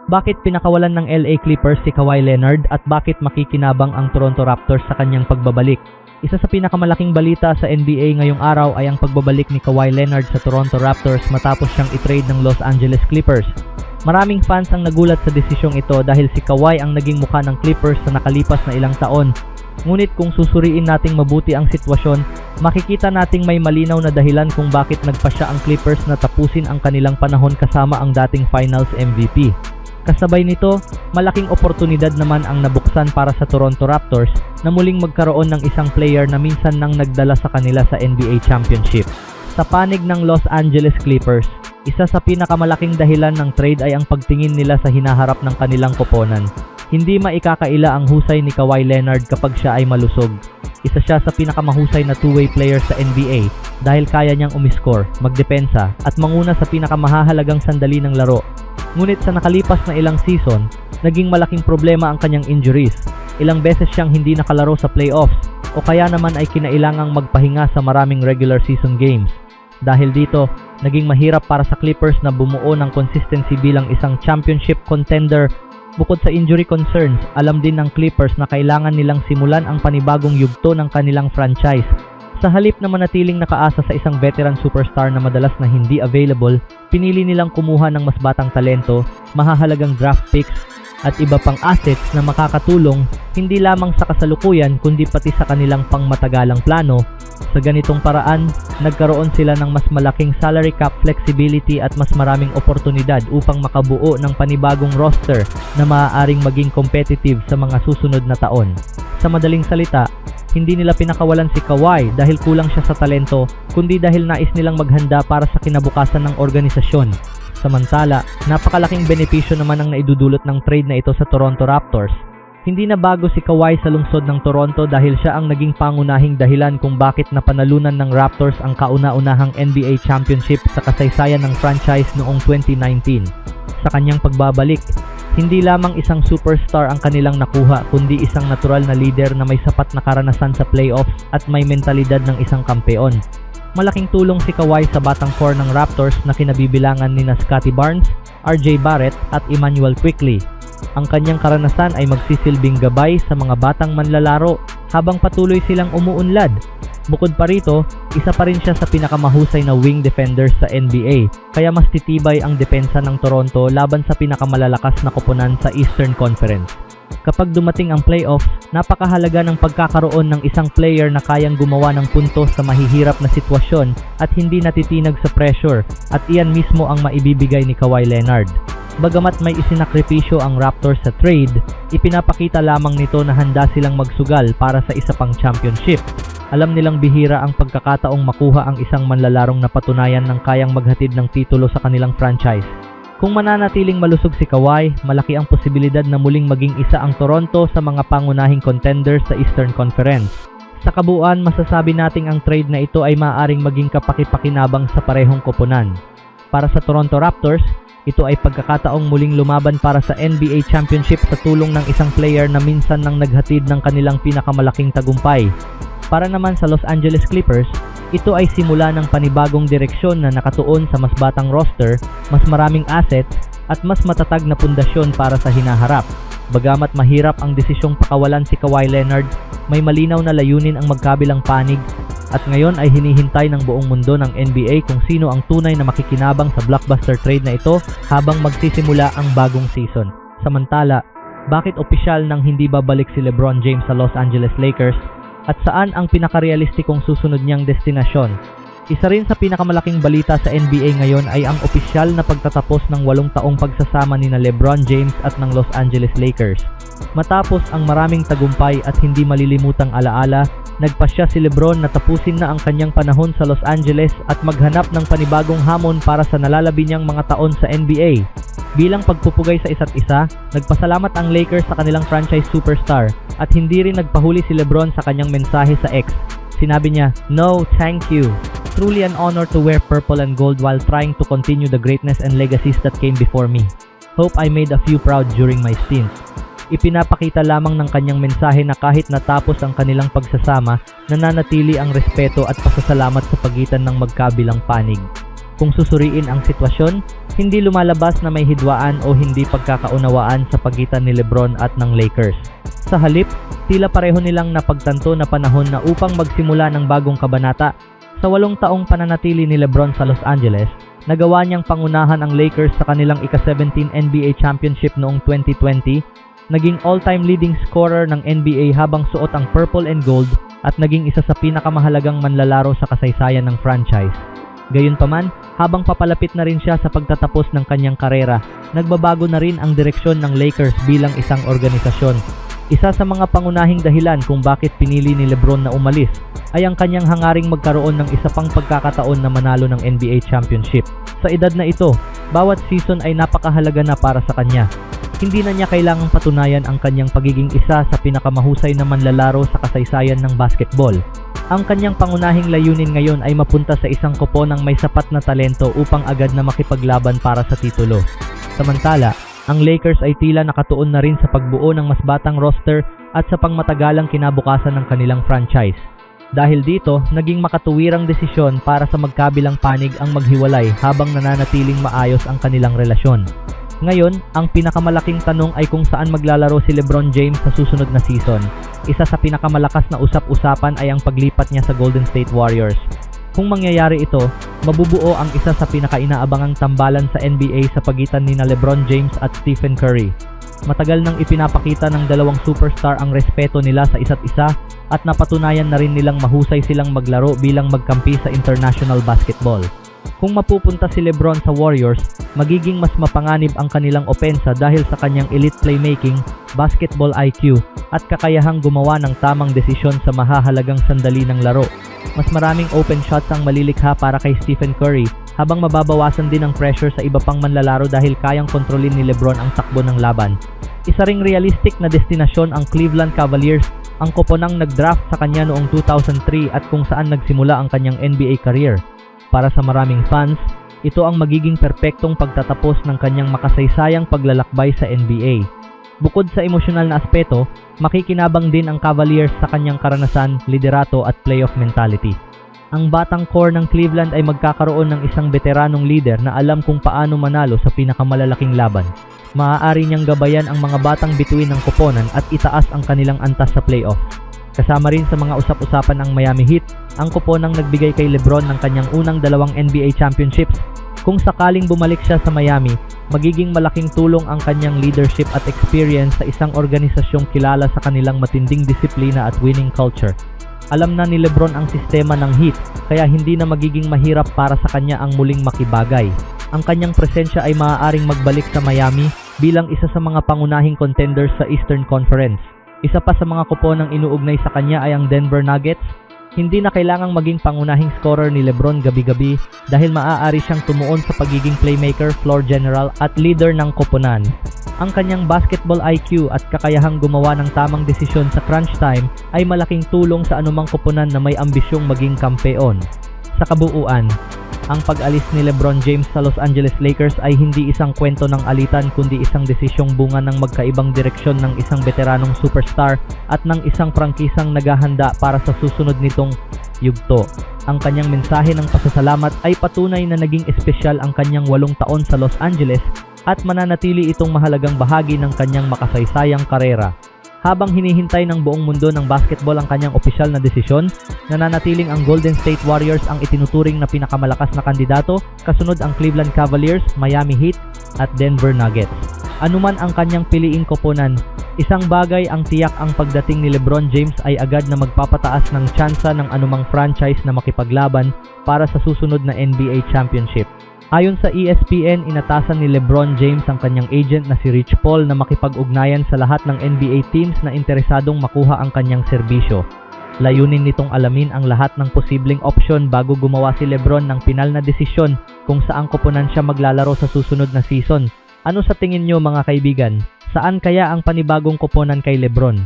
Bakit pinakawalan ng LA Clippers si Kawhi Leonard at bakit makikinabang ang Toronto Raptors sa kanyang pagbabalik? Isa sa pinakamalaking balita sa NBA ngayong araw ay ang pagbabalik ni Kawhi Leonard sa Toronto Raptors matapos siyang i-trade ng Los Angeles Clippers. Maraming fans ang nagulat sa desisyong ito dahil si Kawhi ang naging mukha ng Clippers sa nakalipas na ilang taon. Ngunit kung susuriin nating mabuti ang sitwasyon, makikita nating may malinaw na dahilan kung bakit nagpasya ang Clippers na tapusin ang kanilang panahon kasama ang dating Finals MVP. Kasabay nito, malaking oportunidad naman ang nabuksan para sa Toronto Raptors na muling magkaroon ng isang player na minsan nang nagdala sa kanila sa NBA Championship. Sa panig ng Los Angeles Clippers, isa sa pinakamalaking dahilan ng trade ay ang pagtingin nila sa hinaharap ng kanilang koponan. Hindi maikakaila ang husay ni Kawhi Leonard kapag siya ay malusog. Isa siya sa pinakamahusay na two-way player sa NBA dahil kaya niyang umiskor, magdepensa at manguna sa pinakamahahalagang sandali ng laro. Ngunit sa nakalipas na ilang season, naging malaking problema ang kanyang injuries. Ilang beses siyang hindi nakalaro sa playoffs o kaya naman ay kinailangang magpahinga sa maraming regular season games. Dahil dito, naging mahirap para sa Clippers na bumuo ng consistency bilang isang championship contender. Bukod sa injury concerns, alam din ng Clippers na kailangan nilang simulan ang panibagong yugto ng kanilang franchise. Sa halip na manatiling nakaasa sa isang veteran superstar na madalas na hindi available, pinili nilang kumuha ng mas batang talento, mahahalagang draft picks, at iba pang assets na makakatulong hindi lamang sa kasalukuyan kundi pati sa kanilang pangmatagalang plano. Sa ganitong paraan, nagkaroon sila ng mas malaking salary cap flexibility at mas maraming oportunidad upang makabuo ng panibagong roster na maaaring maging competitive sa mga susunod na taon. Sa madaling salita, hindi nila pinakawalan si Kawhi dahil kulang siya sa talento, kundi dahil nais nilang maghanda para sa kinabukasan ng organisasyon. Samantala, napakalaking benepisyo naman ang naidudulot ng trade na ito sa Toronto Raptors. Hindi na bago si Kawhi sa lungsod ng Toronto dahil siya ang naging pangunahing dahilan kung bakit napanalunan ng Raptors ang kauna-unahang NBA Championship sa kasaysayan ng franchise noong 2019. Sa kanyang pagbabalik, hindi lamang isang superstar ang kanilang nakuha kundi isang natural na leader na may sapat na karanasan sa playoffs at may mentalidad ng isang kampeon. Malaking tulong si Kawhi sa batang core ng Raptors na kinabibilangan nina Scottie Barnes, RJ Barrett at Immanuel Quickley. Ang kanyang karanasan ay magsisilbing gabay sa mga batang manlalaro habang patuloy silang umuunlad. Bukod pa rito, isa pa rin siya sa pinakamahusay na wing defenders sa NBA, kaya mas titibay ang depensa ng Toronto laban sa pinakamalalakas na koponan sa Eastern Conference. Kapag dumating ang playoffs, napakahalaga ng pagkakaroon ng isang player na kayang gumawa ng puntos sa mahihirap na sitwasyon at hindi natitinag sa pressure, at iyan mismo ang maibibigay ni Kawhi Leonard. Bagamat may isinakripisyo ang Raptors sa trade, ipinapakita lamang nito na handa silang magsugal para sa isa pang championship. Alam nilang bihira ang pagkakataong makuha ang isang manlalarong na patunayan ng kayang maghatid ng titulo sa kanilang franchise. Kung mananatiling malusog si Kawhi, malaki ang posibilidad na muling maging isa ang Toronto sa mga pangunahing contenders sa Eastern Conference. Sa kabuuan, masasabi nating ang trade na ito ay maaaring maging kapaki-pakinabang sa parehong koponan. Para sa Toronto Raptors, ito ay pagkakataong muling lumaban para sa NBA Championship sa tulong ng isang player na minsan nang naghatid ng kanilang pinakamalaking tagumpay. Para naman sa Los Angeles Clippers, ito ay simula ng panibagong direksyon na nakatuon sa mas batang roster, mas maraming assets, at mas matatag na pundasyon para sa hinaharap. Bagamat mahirap ang desisyong pakawalan si Kawhi Leonard, may malinaw na layunin ang magkabilang panig, at ngayon ay hinihintay ng buong mundo ng NBA kung sino ang tunay na makikinabang sa blockbuster trade na ito habang magsisimula ang bagong season. Samantala, bakit opisyal nang hindi babalik si LeBron James sa Los Angeles Lakers? At saan ang pinakarealistikong susunod niyang destinasyon? Isa rin sa pinakamalaking balita sa NBA ngayon ay ang opisyal na pagtatapos ng 8 taong pagsasama nina LeBron James at ng Los Angeles Lakers. Matapos ang maraming tagumpay at hindi malilimutang alaala, nagpasya si LeBron na tapusin na ang kanyang panahon sa Los Angeles at maghanap ng panibagong hamon para sa nalalabi niyang mga taon sa NBA. Bilang pagpupugay sa isa't isa, nagpasalamat ang Lakers sa kanilang franchise superstar at hindi rin nagpahuli si LeBron sa kanyang mensahe sa X. Sinabi niya, "No, thank you. Truly an honor to wear purple and gold while trying to continue the greatness and legacies that came before me. Hope I made a few proud during my stint." Ipinapakita lamang ng kanyang mensahe na kahit natapos ang kanilang pagsasama, nananatili ang respeto at pasasalamat sa pagitan ng magkabilang panig. Kung susuriin ang sitwasyon, Hindi lumalabas na may hidwaan o hindi pagkakaunawaan sa pagitan ni LeBron at ng Lakers. Sa halip, tila pareho nilang napagtanto na panahon na upang magsimula ng bagong kabanata. Sa 8 taong pananatili ni LeBron sa Los Angeles, nagawa niyang pangunahan ang Lakers sa kanilang ika-17 NBA championship noong 2020, naging all-time leading scorer ng NBA habang suot ang purple and gold at naging isa sa pinakamahalagang manlalaro sa kasaysayan ng franchise. Gayunpaman, habang papalapit na rin siya sa pagtatapos ng kanyang karera, nagbabago na rin ang direksyon ng Lakers bilang isang organisasyon. Isa sa mga pangunahing dahilan kung bakit pinili ni LeBron na umalis ay ang kanyang hangaring magkaroon ng isa pang pagkakataon na manalo ng NBA championship. Sa edad na ito, bawat season ay napakahalaga na para sa kanya. Hindi na niya kailangang patunayan ang kanyang pagiging isa sa pinakamahusay na manlalaro sa kasaysayan ng basketball. Ang kanyang pangunahing layunin ngayon ay mapunta sa isang kopo ng may sapat na talento upang agad na makipaglaban para sa titulo. Samantala, ang Lakers ay tila nakatuon na rin sa pagbuo ng mas batang roster at sa pangmatagalang kinabukasan ng kanilang franchise. Dahil dito, naging makatuwirang desisyon para sa magkabilang panig ang maghiwalay habang nananatiling maayos ang kanilang relasyon. Ngayon, ang pinakamalaking tanong ay kung saan maglalaro si LeBron James sa susunod na season. Isa sa pinakamalakas na usap-usapan ay ang paglipat niya sa Golden State Warriors. Kung mangyayari ito, mabubuo ang isa sa pinakainaabangang tambalan sa NBA sa pagitan ni LeBron James at Stephen Curry. Matagal nang ipinapakita ng dalawang superstar ang respeto nila sa isa't isa at napatunayan na rin nilang mahusay silang maglaro bilang magkampi sa international basketball. Kung mapupunta si LeBron sa Warriors, magiging mas mapanganib ang kanilang opensa dahil sa kanyang elite playmaking, basketball IQ, at kakayahang gumawa ng tamang desisyon sa mahahalagang sandali ng laro. Mas maraming open shots ang malilikha para kay Stephen Curry, habang mababawasan din ang pressure sa iba pang manlalaro dahil kayang kontrolin ni LeBron ang takbo ng laban. Isa ring realistic na destinasyon ang Cleveland Cavaliers, ang koponang nag-draft sa kanya noong 2003 at kung saan nagsimula ang kanyang NBA career. Para sa maraming fans, ito ang magiging perpektong pagtatapos ng kanyang makasaysayang paglalakbay sa NBA. Bukod sa emosyonal na aspeto, makikinabang din ang Cavaliers sa kanyang karanasan, liderato at playoff mentality. Ang batang core ng Cleveland ay magkakaroon ng isang veteranong leader na alam kung paano manalo sa pinakamalalaking laban. Maaari niyang gabayan ang mga batang bituin ng koponan at itaas ang kanilang antas sa playoff. Kasama rin sa mga usap-usapan ng Miami Heat, ang koponang nagbigay kay LeBron ng kanyang unang 2 NBA championships. Kung sakaling bumalik siya sa Miami, magiging malaking tulong ang kanyang leadership at experience sa isang organisasyong kilala sa kanilang matinding disiplina at winning culture. Alam na ni LeBron ang sistema ng Heat, kaya hindi na magiging mahirap para sa kanya ang muling makibagay. Ang kanyang presensya ay maaaring magbalik sa Miami bilang isa sa mga pangunahing contenders sa Eastern Conference. Isa pa sa mga koponang inuugnay sa kanya ay ang Denver Nuggets. Hindi na kailangang maging pangunahing scorer ni LeBron gabi-gabi dahil maaari siyang tumuon sa pagiging playmaker, floor general at leader ng koponan. Ang kanyang basketball IQ at kakayahang gumawa ng tamang desisyon sa crunch time ay malaking tulong sa anumang koponan na may ambisyong maging kampeon. Sa kabuuan, ang pag-alis ni LeBron James sa Los Angeles Lakers ay hindi isang kwento ng alitan kundi isang desisyong bunga ng magkaibang direksyon ng isang veteranong superstar at ng isang prangkisang naghahanda para sa susunod nitong yugto. Ang kanyang mensahe ng pasasalamat ay patunay na naging espesyal ang kanyang 8 taon sa Los Angeles at mananatili itong mahalagang bahagi ng kanyang makasaysayang karera. Habang hinihintay ng buong mundo ng basketball ang kanyang opisyal na desisyon, nananatiling ang Golden State Warriors ang itinuturing na pinakamalakas na kandidato, kasunod ang Cleveland Cavaliers, Miami Heat at Denver Nuggets. Anuman ang kanyang piliing koponan, isang bagay ang tiyak ang pagdating ni LeBron James ay agad na magpapataas ng tsansa ng anumang franchise na makipaglaban para sa susunod na NBA championship. Ayon sa ESPN, inatasan ni LeBron James ang kanyang agent na si Rich Paul na makipag-ugnayan sa lahat ng NBA teams na interesadong makuha ang kanyang serbisyo. Layunin nitong alamin ang lahat ng posibleng opsyon bago gumawa si LeBron ng pinal na desisyon kung saang koponan siya maglalaro sa susunod na season. Ano sa tingin nyo mga kaibigan? Saan kaya ang panibagong koponan kay LeBron?